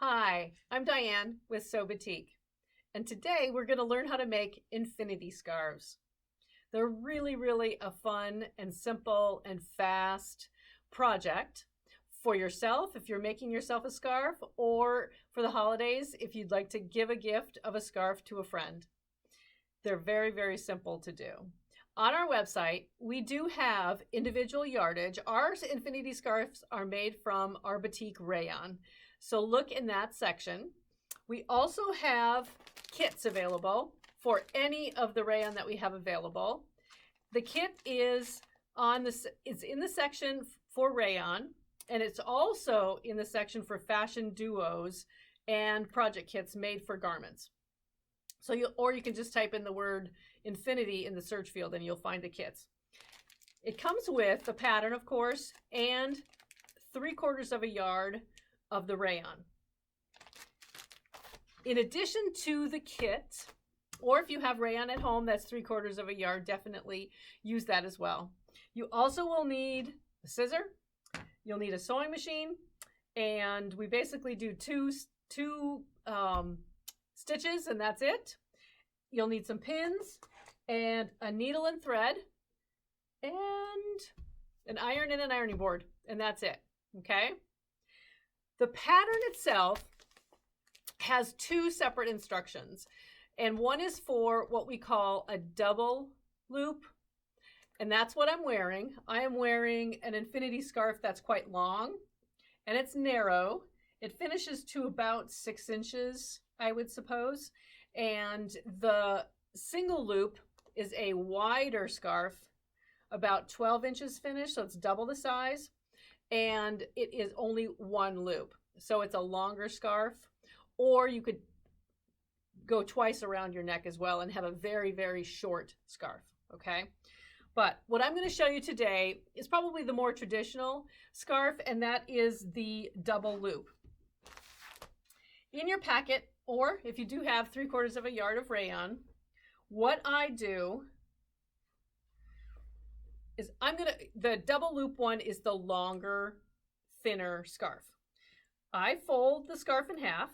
Hi, I'm Diane with SewBatik, and today we're going to learn how to make infinity scarves. They're really a fun and simple and fast project for yourself if you're making yourself a scarf, or for the holidays if you'd like to give a gift of a scarf to a friend. They're very simple to do. On our website, we do have individual yardage. Our infinity scarves are made from our batik rayon. So look in that section. We also have kits available for any of the rayon that we have available. The kit is it's in the section for rayon, and it's also in the section for fashion duos and project kits made for garments. So you can just type in the word infinity in the search field and you'll find the kits. It comes with the pattern, of course, and 3/4 of a yard of the rayon. In addition to the kit, or if you have rayon at home that's 3/4 of a yard, definitely use that as well. You also will need a scissor, you'll need a sewing machine, and we basically do two stitches and that's it. You'll need some pins and a needle and thread and an iron and an ironing board, and that's it. Okay? The pattern itself has 2 separate instructions, and one is for what we call a double loop, and that's what I'm wearing. I am wearing an infinity scarf that's quite long and it's narrow. It finishes to about 6 inches, I would suppose. And the single loop is a wider scarf, about 12 inches finished, so it's double the size. And it is only 1 loop. So it's a longer scarf, or you could go twice around your neck as well and have a very short scarf, okay? But what I'm going to show you today is probably the more traditional scarf, and that is the double loop. In your packet, or if you do have 3/4 of a yard of rayon, what I do is the double loop one is the longer, thinner scarf. I fold the scarf in half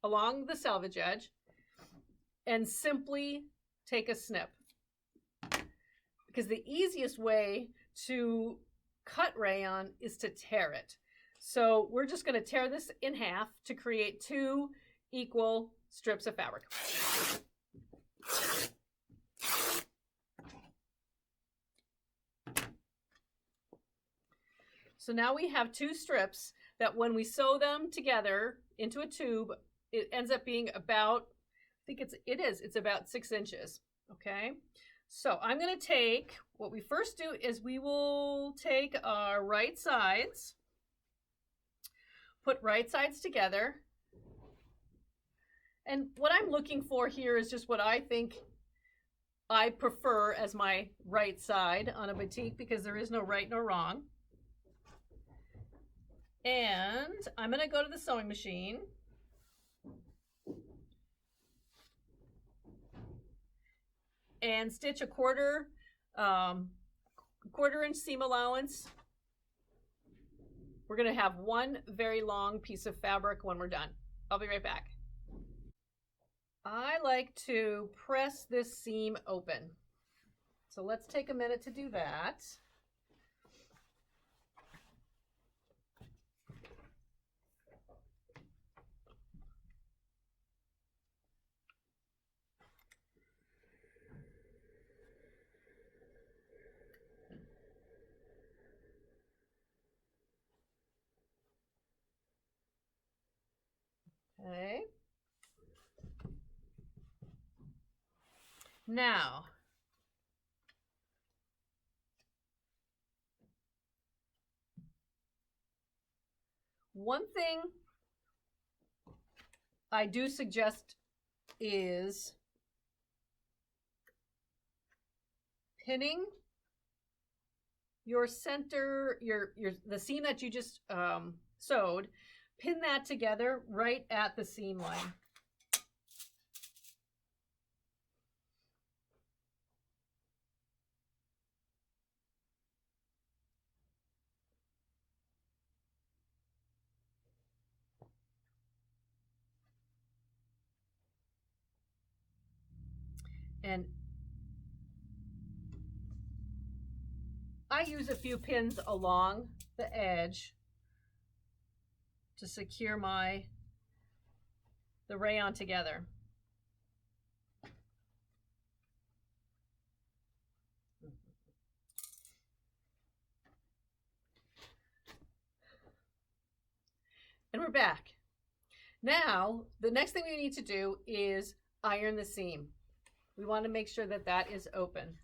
along the selvage edge and simply take a snip. Because the easiest way to cut rayon is to tear it. So we're just going to tear this in half to create 2 equal strips of fabric. So now we have 2 strips that when we sew them together into a tube, it ends up being about, it's about 6 inches, okay? So I'm going to take, what we first do is we will take our right sides, put right sides together. And what I'm looking for here is just what I think I prefer as my right side on a batik, because there is no right nor wrong. And I'm going to go to the sewing machine. And stitch a quarter inch seam allowance. We're going to have 1 very long piece of fabric when we're done. I'll be right back. I like to press this seam open. So let's take a minute to do that. Okay. Now, one thing I do suggest is pinning your center, the seam that you just sewed, pin that together right at the seam line. And I use a few pins along the edge to secure the rayon together. And we're back. Now, the next thing we need to do is iron the seam. We want to make sure that that is open.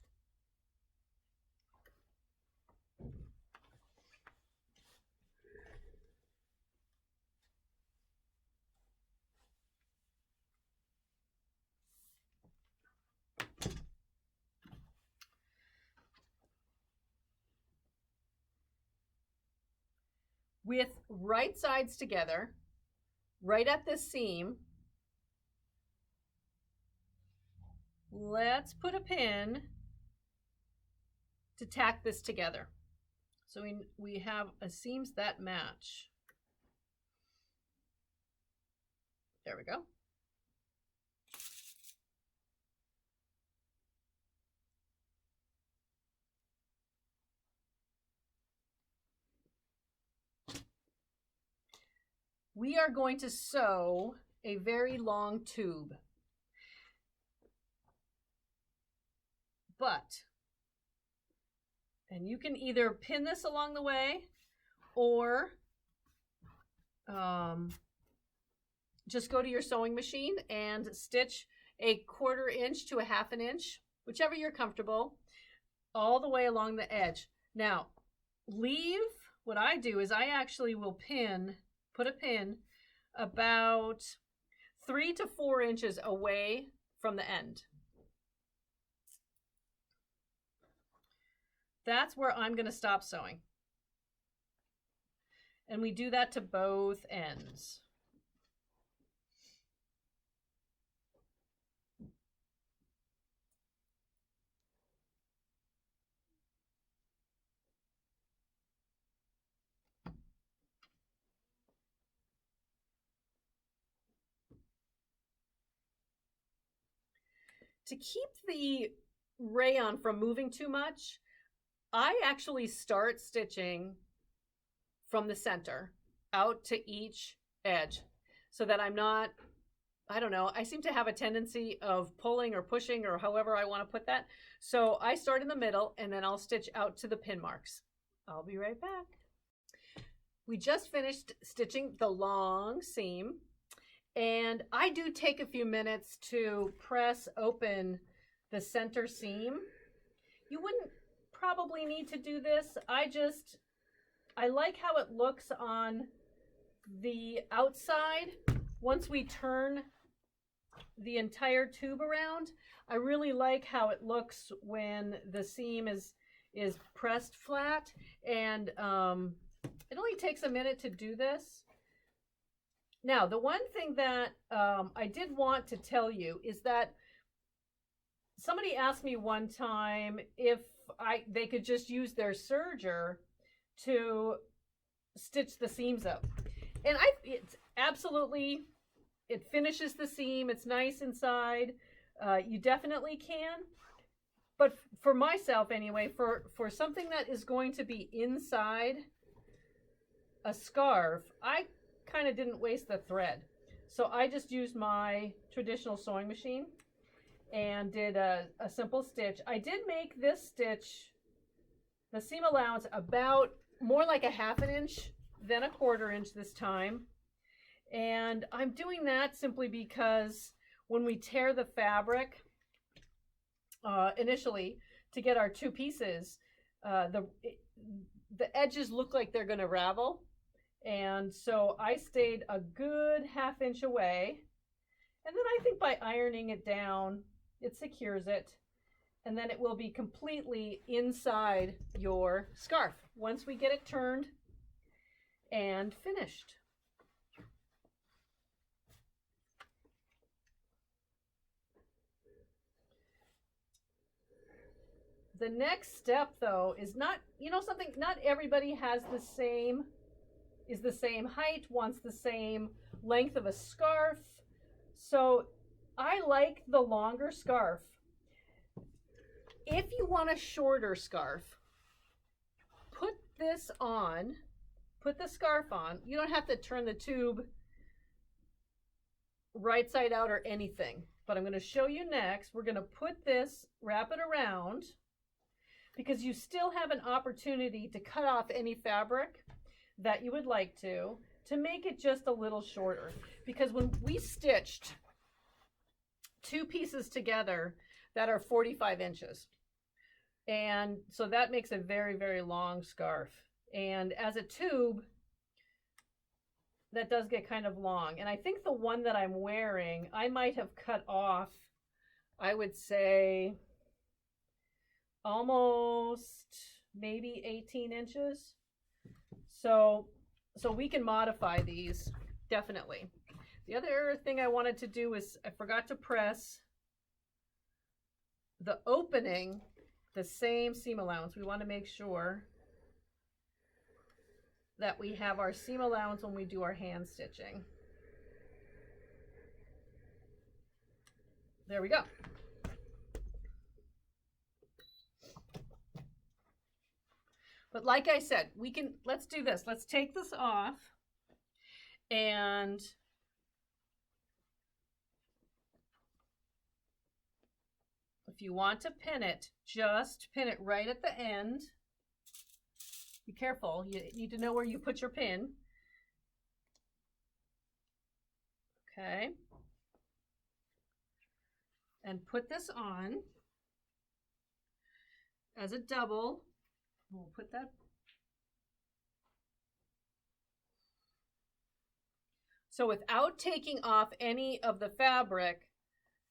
With right sides together, right at this seam, let's put a pin to tack this together. So we have seams that match. There we go. We are going to sew a very long tube. And you can either pin this along the way or just go to your sewing machine and stitch a 1/4 inch to a 1/2 inch, whichever you're comfortable, all the way along the edge. Now, what I do is I actually will put a pin about 3 to 4 inches away from the end. That's where I'm going to stop sewing. And we do that to both ends. To keep the rayon from moving too much, I actually start stitching from the center out to each edge so that I'm not, I don't know, I seem to have a tendency of pulling or pushing or however I want to put that. So I start in the middle and then I'll stitch out to the pin marks. I'll be right back. We just finished stitching the long seam, and I do take a few minutes to press open the center seam. You wouldn't probably need to do this. I like how it looks on the outside. Once we turn the entire tube around, I really like how it looks when the seam is pressed flat, and it only takes a minute to do this. Now, the one thing that I did want to tell you is that somebody asked me one time if they could just use their serger to stitch the seams up. And it's absolutely, it finishes the seam. It's nice inside. You definitely can. But for myself anyway, for something that is going to be inside a scarf, I kind of didn't waste the thread. So I just used my traditional sewing machine and did a simple stitch. I did make this stitch, the seam allowance, about more like a 1/2 inch than a 1/4 inch this time. And I'm doing that simply because when we tear the fabric initially to get our two pieces, the edges look like they're going to ravel. And so I stayed a good 1/2 inch away. And then I think by ironing it down, it secures it. And then it will be completely inside your scarf once we get it turned and finished. The next step, though, is not, something, not everybody has the same height, wants the same length of a scarf. So I like the longer scarf. If you want a shorter scarf, put this on, put the scarf on. You don't have to turn the tube right side out or anything, but I'm going to show you next. We're going to put this, wrap it around, because you still have an opportunity to cut off any fabric that you would like to make it just a little shorter. Because when we stitched two pieces together that are 45 inches, and so that makes a very, very long scarf. And as a tube, that does get kind of long. And I think the one that I'm wearing, I might have cut off, I would say, almost maybe 18 inches. So we can modify these, definitely. The other thing I wanted to do is I forgot to press the opening, the same seam allowance. We want to make sure that we have our seam allowance when we do our hand stitching. There we go. But like I said, let's do this. Let's take this off, and if you want to pin it, just pin it right at the end. Be careful, you need to know where you put your pin. Okay. And put this on as a double. We'll put that. So without taking off any of the fabric,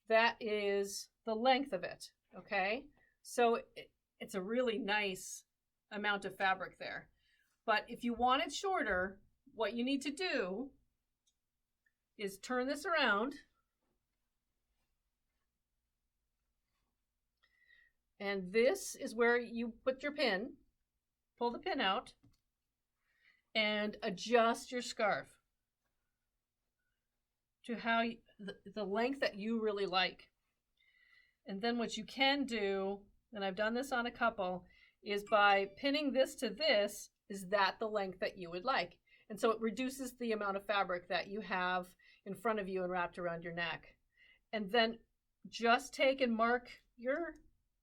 that is the length of it, okay? So it's a really nice amount of fabric there. But if you want it shorter, what you need to do is turn this around, and this is where you put your pin. Pull the pin out and adjust your scarf to how the length that you really like. And then what you can do, and I've done this on a couple, is by pinning this to this, is that the length that you would like. And so it reduces the amount of fabric that you have in front of you and wrapped around your neck. And then just take and mark your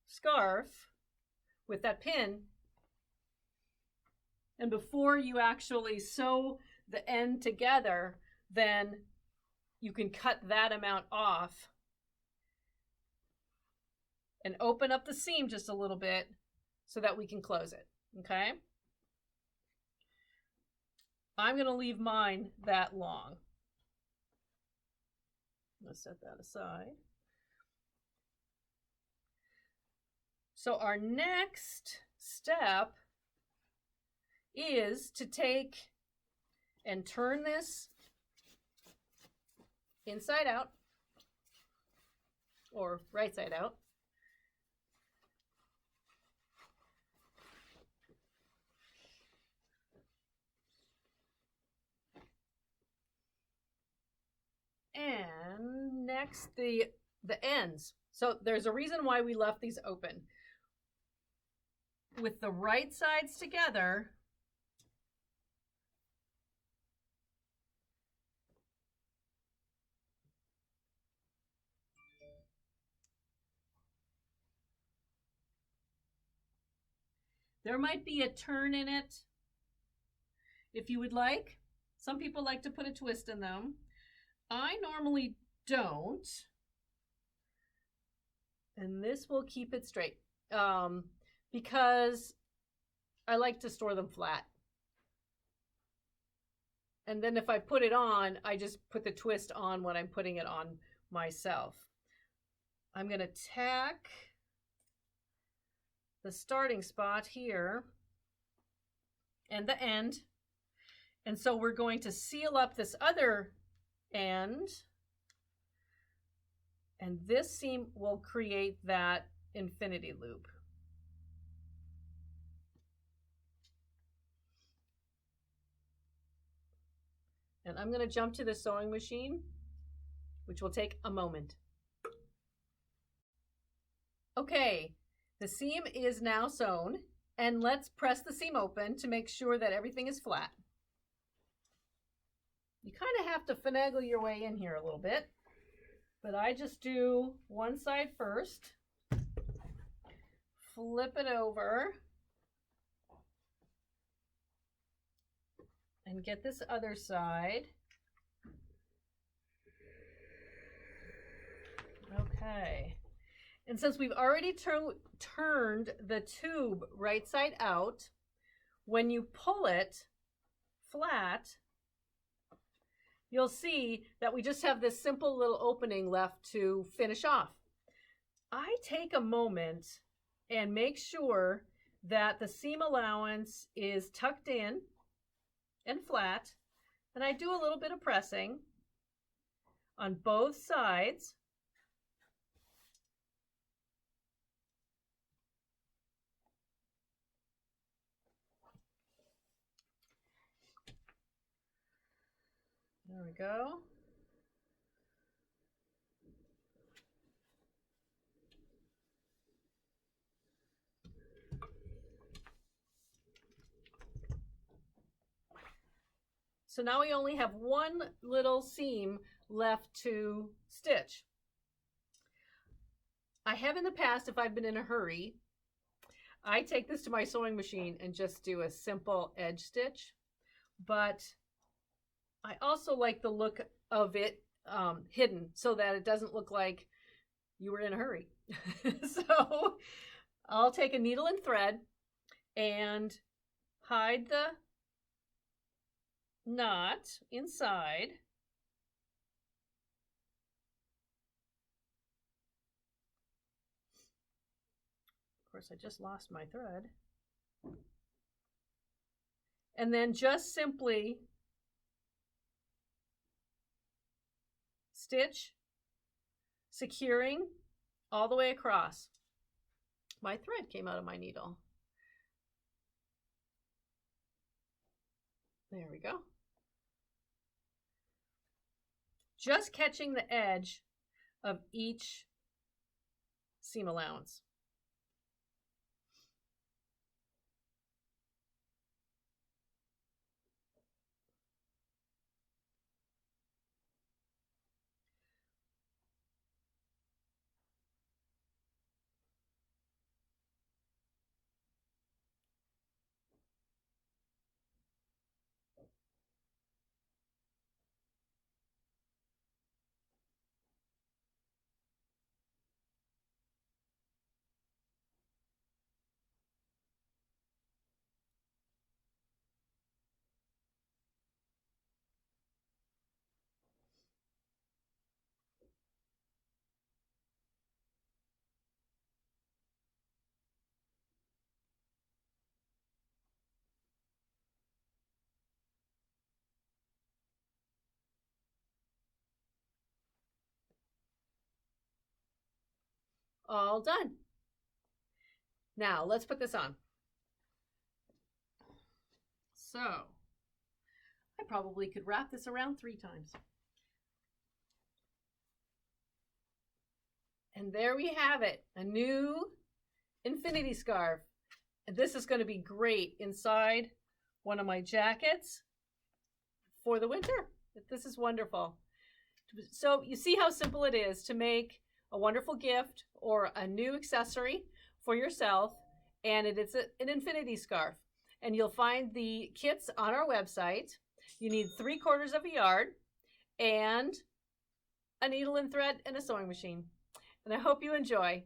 scarf with that pin. And before you actually sew the end together, then you can cut that amount off and open up the seam just a little bit so that we can close it, okay? I'm going to leave mine that long. Let's set that aside. So our next step is to take and turn this inside out or right side out. And next, the ends. So there's a reason why we left these open. With the right sides together, there might be a turn in it if you would like. Some people like to put a twist in them. I normally don't. And this will keep it straight because I like to store them flat. And then if I put it on, I just put the twist on when I'm putting it on myself. I'm going to tack the starting spot here and the end. And so we're going to seal up this other end, and this seam will create that infinity loop. And I'm going to jump to the sewing machine, which will take a moment. Okay, The seam is now sewn, and let's press the seam open to make sure that everything is flat. You kind of have to finagle your way in here a little bit, but I just do one side first, flip it over, and get this other side. Okay. And since we've already turned the tube right side out, when you pull it flat, you'll see that we just have this simple little opening left to finish off. I take a moment and make sure that the seam allowance is tucked in and flat, and I do a little bit of pressing on both sides. There we go. So now we only have one little seam left to stitch. I have in the past, if I've been in a hurry, I take this to my sewing machine and just do a simple edge stitch, but I also like the look of it hidden so that it doesn't look like you were in a hurry. So I'll take a needle and thread and hide the knot inside. Of course, I just lost my thread. And then just simply stitch, securing all the way across. My thread came out of my needle. There we go. Just catching the edge of each seam allowance. All done. Now let's put this on. So I probably could wrap this around 3 times. And there we have it, a new infinity scarf. And this is going to be great inside one of my jackets for the winter. This is wonderful. So you see how simple it is to make a wonderful gift or a new accessory for yourself, and it is an infinity scarf. And you'll find the kits on our website. You need 3/4 of a yard and a needle and thread and a sewing machine. And I hope you enjoy.